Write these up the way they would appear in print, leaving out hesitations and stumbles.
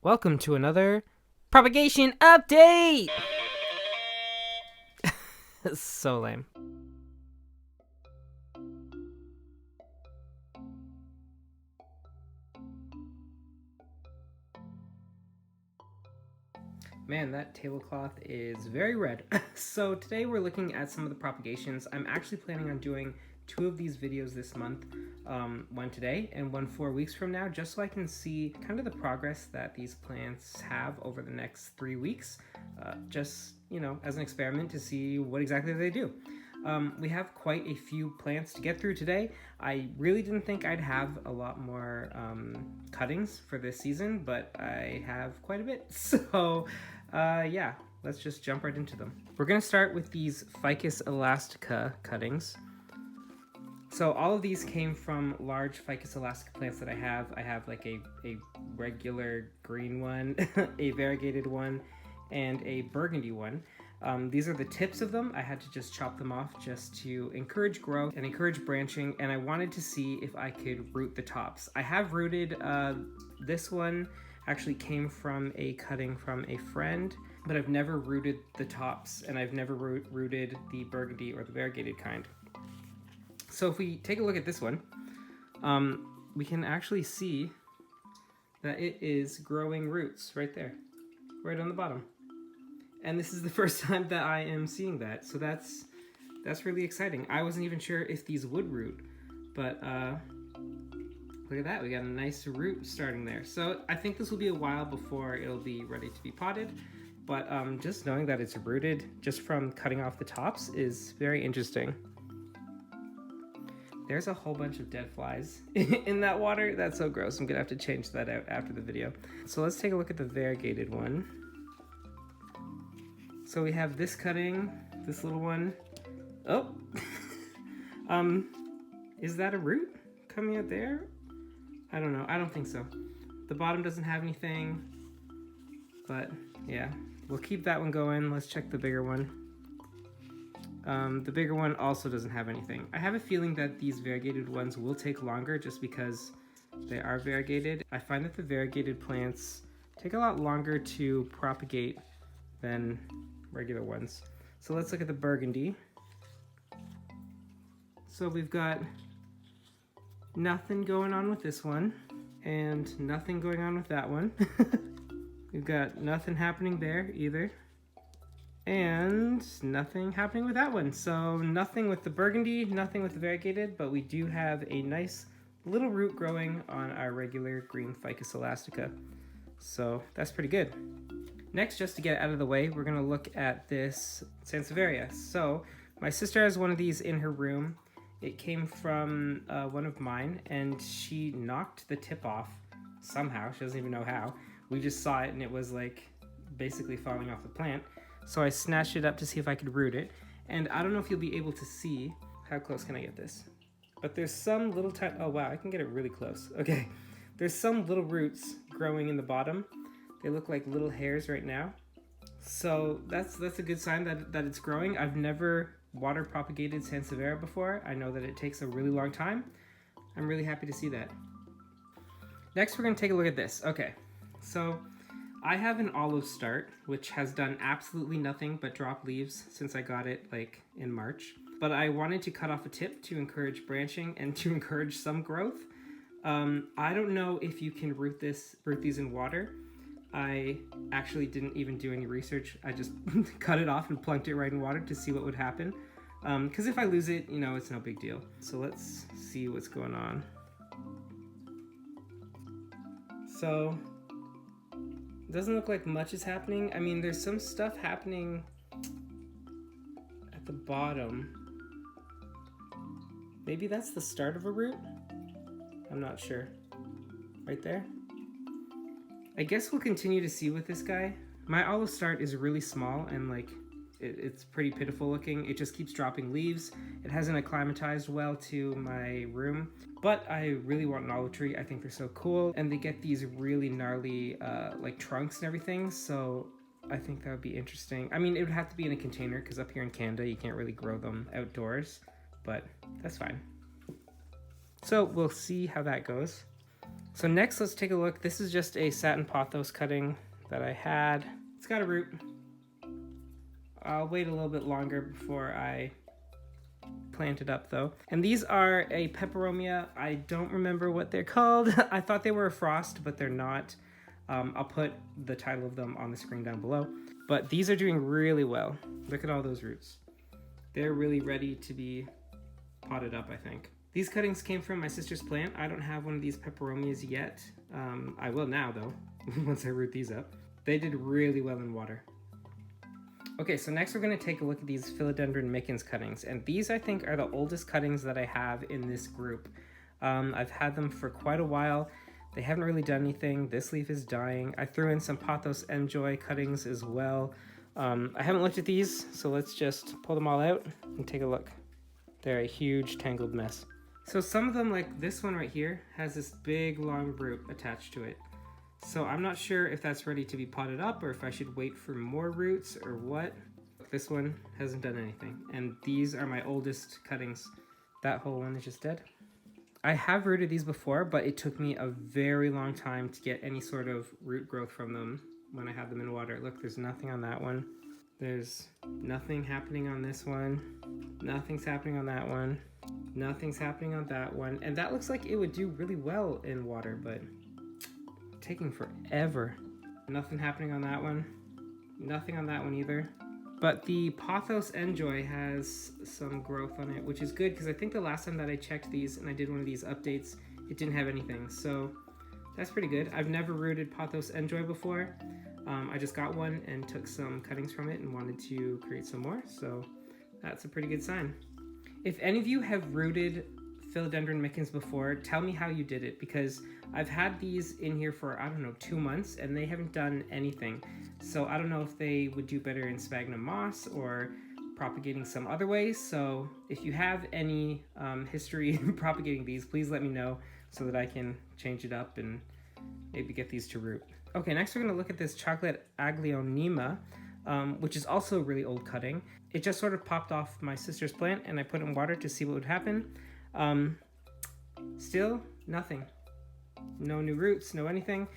Welcome to another propagation update! So lame. Man, that tablecloth is very red. So today we're looking at some of the propagations. I'm actually planning on doing 2 of these videos this month, one today and one 4 weeks from now, just so I can see kind of the progress that these plants have over the next 3 weeks, just, you know, as an experiment to see what exactly they do. We have quite a few plants to get through today. I really didn't think I'd have a lot more cuttings for this season, but I have quite a bit. So yeah, let's just jump right into them. We're gonna start with these Ficus Elastica cuttings. So all of these came from large Ficus Elastica plants that I have. I have like a regular green one, a variegated one, and a burgundy one. These are the tips of them. I had to just chop them off just to encourage growth and encourage branching, and I wanted to see if I could root the tops. I have rooted, this one actually came from a cutting from a friend, but I've never rooted the tops, and I've never rooted the burgundy or the variegated kind. So if we take a look at this one, we can actually see that it is growing roots right there, right on the bottom. And this is the first time that I am seeing that, so that's really exciting. I wasn't even sure if these would root, but look at that, we got a nice root starting there. So I think this will be a while before it'll be ready to be potted, but just knowing that it's rooted just from cutting off the tops is very interesting. There's a whole bunch of dead flies in that water. That's so gross. I'm gonna have to change that out after the video. So let's take a look at the variegated one. So we have this cutting, this little one. Oh, is that a root coming out there? I don't know, I don't think so. The bottom doesn't have anything, but yeah, we'll keep that one going. Let's check the bigger one. The bigger one also doesn't have anything. I have a feeling that these variegated ones will take longer just because they are variegated. I find that the variegated plants take a lot longer to propagate than regular ones. So let's look at the burgundy. So we've got nothing going on with this one and nothing going on with that one. We've got nothing happening there either. And nothing happening with that one. So nothing with the burgundy, nothing with the variegated, but we do have a nice little root growing on our regular green Ficus Elastica. So that's pretty good. Next, just to get out of the way, we're gonna look at this SANSEVIERIA. So my sister has one of these in her room. It came from one of mine, and she knocked the tip off somehow. She doesn't even know how. We just saw it and it was like basically falling off the plant. So I snatched it up to see if I could root it. And I don't know if you'll be able to see, how close can I get this? But there's some little oh wow, I can get it really close. Okay, there's some little roots growing in the bottom. They look like little hairs right now. So that's a good sign that it's growing. I've never water propagated SANSEVIERIA before. I know that it takes a really long time. I'm really happy to see that. Next, we're gonna take a look at this. Okay, so I have an olive start, which has done absolutely nothing but drop leaves since I got it like in March. But I wanted to cut off a tip to encourage branching and to encourage some growth. I don't know if you can root these in water. I actually didn't even do any research. I just cut it off and plunked it right in water to see what would happen. Because if I lose it, you know, it's no big deal. So let's see what's going on. So it doesn't look like much is happening. I mean, there's some stuff happening at the bottom. Maybe that's the start of a root? I'm not sure. Right there? I guess we'll continue to see with this guy. My olive start is really small and like it's pretty pitiful looking. It just keeps dropping leaves. It hasn't acclimatized well to my room, but I really want an olive tree. I think they're so cool, and they get these really gnarly like trunks and everything, so I think that would be interesting. I mean, it would have to be in a container because up here in Canada you can't really grow them outdoors, but that's fine. So we'll see how that goes. So next, let's take a look. This is just a satin pothos cutting that I had. It's got a root. I'll wait a little bit longer before I plant it up though. And these are a PEPEROMIA. I don't remember what they're called. I thought they were a frost, but they're not. I'll put the title of them on the screen down below. But these are doing really well. Look at all those roots. They're really ready to be potted up, I think. These cuttings came from my sister's plant. I don't have one of these PEPEROMIAs yet. I will now though, once I root these up. They did really well in water. Okay, so next we're gonna take a look at these Philodendron MICANS cuttings. And these I think are the oldest cuttings that I have in this group. I've had them for quite a while. They haven't really done anything. This leaf is dying. I threw in some POTHOS Enjoy cuttings as well. I haven't looked at these, so let's just pull them all out and take a look. They're a huge tangled mess. So some of them, like this one right here, has this big long root attached to it. So I'm not sure if that's ready to be potted up or if I should wait for more roots or what. This one hasn't done anything. And these are my oldest cuttings. That whole one is just dead. I have rooted these before, but it took me a very long time to get any sort of root growth from them when I had them in water. Look, there's nothing on that one. There's nothing happening on this one. Nothing's happening on that one. Nothing's happening on that one. And that looks like it would do really well in water, but taking forever. Nothing happening on that one. Nothing on that one either. But the POTHOS Enjoy has some growth on it, which is good because I think the last time that I checked these and I did one of these updates, it didn't have anything. So that's pretty good. I've never rooted POTHOS Enjoy before. I just got one and took some cuttings from it and wanted to create some more. So that's a pretty good sign. If any of you have rooted Philodendron MICANS before, tell me how you did it, because I've had these in here for, I don't know, 2 months and they haven't done anything. So I don't know if they would do better in sphagnum moss or propagating some other ways. So if you have any history in propagating these, please let me know so that I can change it up and maybe get these to root. Okay, next we're gonna look at this chocolate AGLAONEMA, which is also a really old cutting. It just sort of popped off my sister's plant and I put it in water to see what would happen. Still nothing. No new roots, no anything.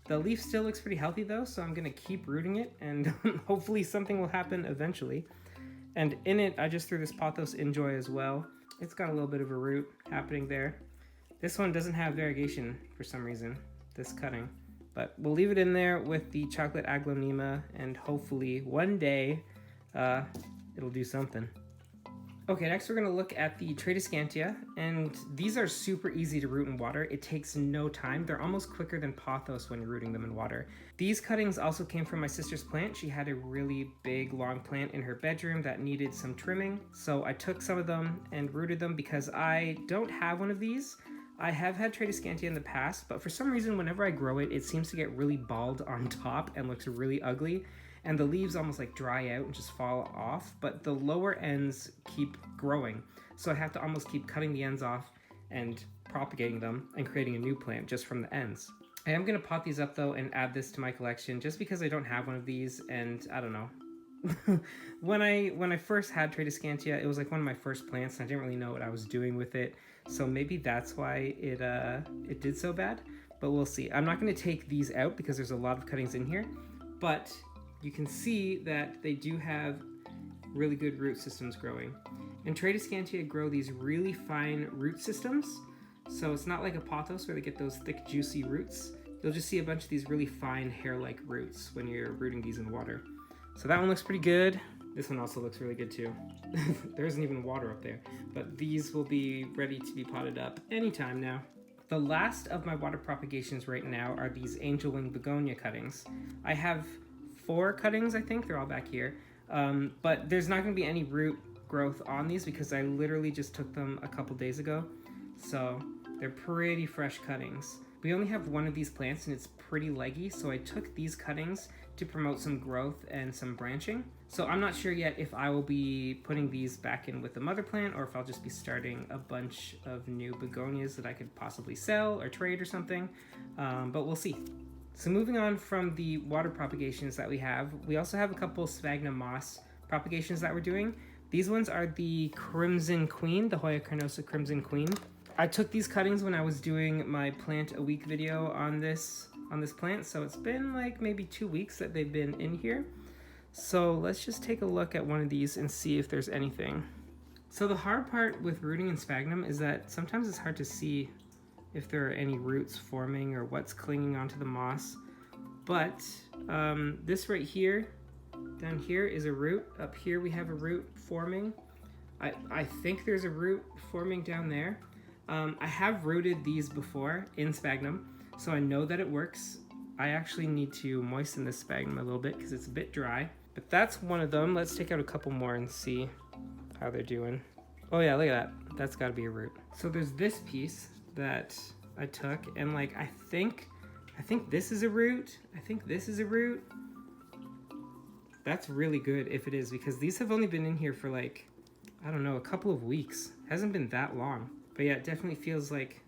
The leaf still looks pretty healthy though, so I'm gonna keep rooting it and hopefully something will happen eventually. And in it, I just threw this POTHOS Enjoy as well. It's got a little bit of a root happening there. This one doesn't have variegation for some reason, this cutting. But we'll leave it in there with the chocolate AGLAONEMA and hopefully one day it'll do something. Okay, next we're gonna look at the TRADESCANTIA, and these are super easy to root in water. It takes no time. They're almost quicker than POTHOS when you're rooting them in water. These cuttings also came from my sister's plant. She had a really big, long plant in her bedroom that needed some trimming. So I took some of them and rooted them because I don't have one of these. I have had TRADESCANTIA in the past, but for some reason, whenever I grow it, it seems to get really bald on top and looks really ugly. And the leaves almost like dry out and just fall off, but the lower ends keep growing. So I have to almost keep cutting the ends off and propagating them and creating a new plant just from the ends. I am gonna pot these up though and add this to my collection just because I don't have one of these, and I don't know. When I first had TRADESCANTIA, it was like one of my first plants and I didn't really know what I was doing with it. So maybe that's why it did so bad, but we'll see. I'm not gonna take these out because there's a lot of cuttings in here, but you can see that they do have really good root systems growing. And TRADESCANTIA grow these really fine root systems. So it's not like a POTHOS where they get those thick, juicy roots. You'll just see a bunch of these really fine hair-like roots when you're rooting these in water. So that one looks pretty good. This one also looks really good too. There isn't even water up there, but these will be ready to be potted up anytime now. The last of my water propagations right now are these angel wing begonia cuttings. I have 4 cuttings, I think. They're all back here. But there's not going to be any root growth on these because I literally just took them a couple days ago. So they're pretty fresh cuttings. We only have one of these plants and it's pretty leggy, so I took these cuttings to promote some growth and some branching. So I'm not sure yet if I will be putting these back in with the mother plant or if I'll just be starting a bunch of new begonias that I could possibly sell or trade or something, but we'll see. So moving on from the water propagations that we also have a couple sphagnum moss propagations that we're doing. These ones are the Crimson Queen, the Hoya Carnosa Crimson Queen. I took these cuttings when I was doing my plant a week video on this plant, so it's been like maybe 2 weeks that they've been in here. So let's just take a look at one of these and see if there's anything. So the hard part with rooting in sphagnum is that sometimes it's hard to see if there are any roots forming or what's clinging onto the moss. But this right here, down here is a root. Up here we have a root forming. I think there's a root forming down there. I have rooted these before in sphagnum, so I know that it works. I actually need to moisten this sphagnum a little bit because it's a bit dry. But that's one of them. Let's take out a couple more and see how they're doing. Oh yeah, look at that. That's got to be a root. So there's this piece that I took, and like I think this is a root. I think this is a root. That's really good if it is, because these have only been in here for like, I don't know, a couple of weeks. Hasn't been that long. But yeah, it definitely feels like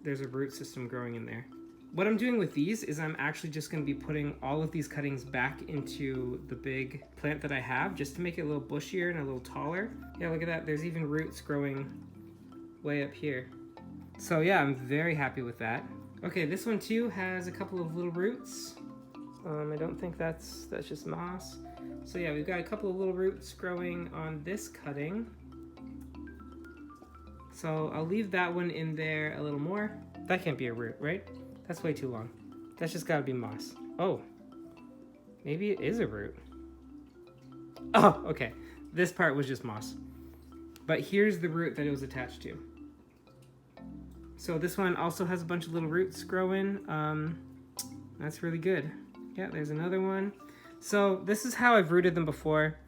there's a root system growing in there. What I'm doing with these is I'm actually just going to be putting all of these cuttings back into the big plant that I have, just to make it a little bushier and a little taller. Yeah, look at that. There's even roots growing way up here. So yeah, I'm very happy with that. Okay, this one too has a couple of little roots. I don't think that's just moss. So yeah, we've got a couple of little roots growing on this cutting. So I'll leave that one in there a little more. That can't be a root, right? That's way too long. That's just gotta be moss. Oh, maybe it is a root. Oh, okay. This part was just moss. But here's the root that it was attached to. So this one also has a bunch of little roots growing. That's really good. Yeah, there's another one. So this is how I've rooted them before.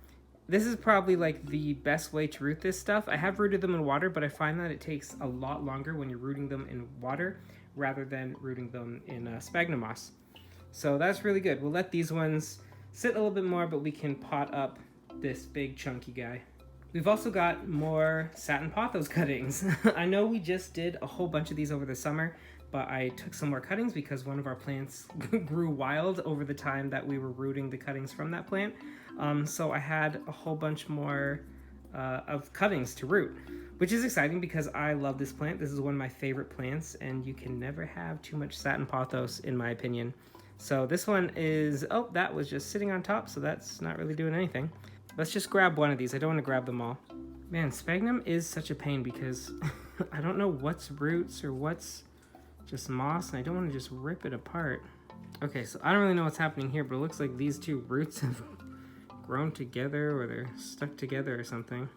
This is probably like the best way to root this stuff. I have rooted them in water, but I find that it takes a lot longer when you're rooting them in water rather than rooting them in sphagnum moss. So that's really good. We'll let these ones sit a little bit more, but we can pot up this big chunky guy. We've also got more satin pothos cuttings. I know we just did a whole bunch of these over the summer, but I took some more cuttings because one of our plants grew wild over the time that we were rooting the cuttings from that plant. So I had a whole bunch more of cuttings to root, which is exciting because I love this plant. This is one of my favorite plants, and you can never have too much satin pothos, in my opinion. So this one is, oh, that was just sitting on top, so that's not really doing anything. Let's just grab one of these. I don't want to grab them all. Man, sphagnum is such a pain because I don't know what's roots or what's just moss, and I don't want to just rip it apart. Okay, so I don't really know what's happening here, but it looks like these two roots have grown together or they're stuck together or something.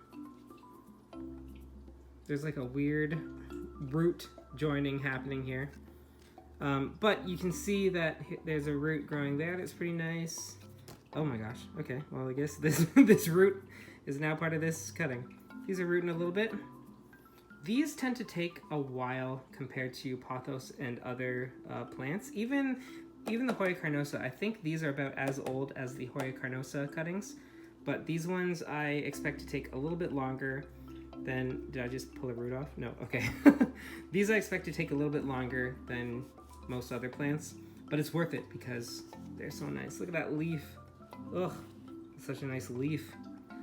There's like a weird root joining happening here. But you can see that there's a root growing there. That's pretty nice. Oh my gosh. Okay, well I guess this this root is now part of this cutting. These are rooting a little bit. These tend to take a while compared to pothos and other plants. Even the Hoya Carnosa, I think these are about as old as the Hoya Carnosa cuttings, but these ones I expect to take a little bit longer than, did I just pull a root off? No, okay. These I expect to take a little bit longer than most other plants, but it's worth it because they're so nice. Look at that leaf. Ugh, such a nice leaf.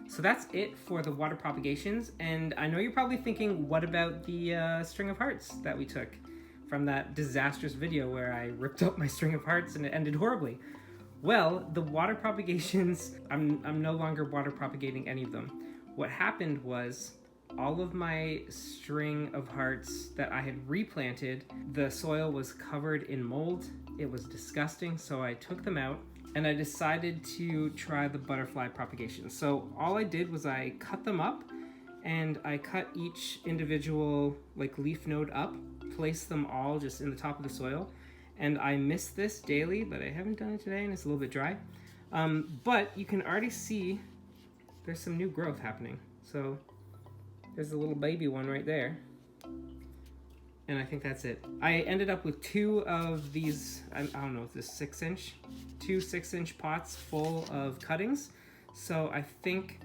So that's it for the water propagations, and I know you're probably thinking, what about the string of hearts that we took from that disastrous video where I ripped up my string of hearts and it ended horribly? Well, the water propagations, I'm no longer water propagating any of them. What happened was all of my string of hearts that I had replanted, the soil was covered in mold. It was disgusting, so I took them out and I decided to try the butterfly propagation. So all I did was I cut them up, and I cut each individual like leaf node up, placed them all just in the top of the soil, and I mist this daily, but I haven't done it today and it's a little bit dry. But you can already see there's some new growth happening. So there's a little baby one right there. And I think that's it. I ended up with two of these, I don't know if this 6-inch, two 6-inch pots full of cuttings. So I think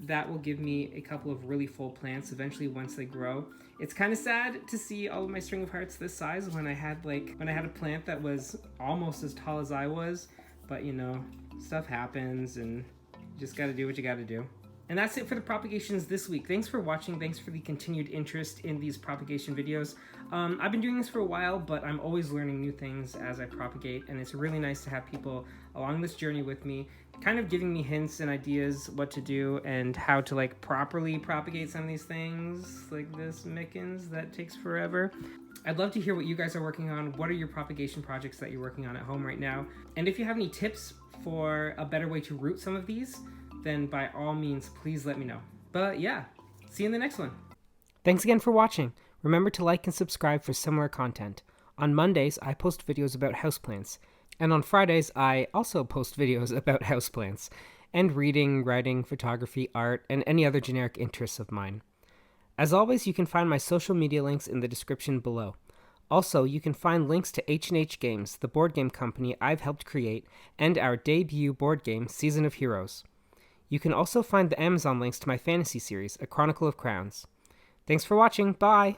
that will give me a couple of really full plants eventually once they grow. It's kind of sad to see all of my string of hearts this size when I had a plant that was almost as tall as I was, but you know, stuff happens and you just gotta do what you gotta do. And that's it for the propagations this week. Thanks for watching. Thanks for the continued interest in these propagation videos. I've been doing this for a while, but I'm always learning new things as I propagate, and it's really nice to have people along this journey with me, kind of giving me hints and ideas what to do and how to like properly propagate some of these things, like this MICANS that takes forever. I'd love to hear what you guys are working on. What are your propagation projects that you're working on at home right now? And if you have any tips for a better way to root some of these, then by all means, please let me know. But yeah, see you in the next one. Thanks again for watching. Remember to like and subscribe for similar content. On Mondays, I post videos about houseplants. And on Fridays, I also post videos about houseplants and reading, writing, photography, art, and any other generic interests of mine. As always, you can find my social media links in the description below. Also, you can find links to H&H Games, the board game company I've helped create, and our debut board game, Season of Heroes. You can also find the Amazon links to my fantasy series, A Chronicle of Crowns. Thanks for watching. Bye!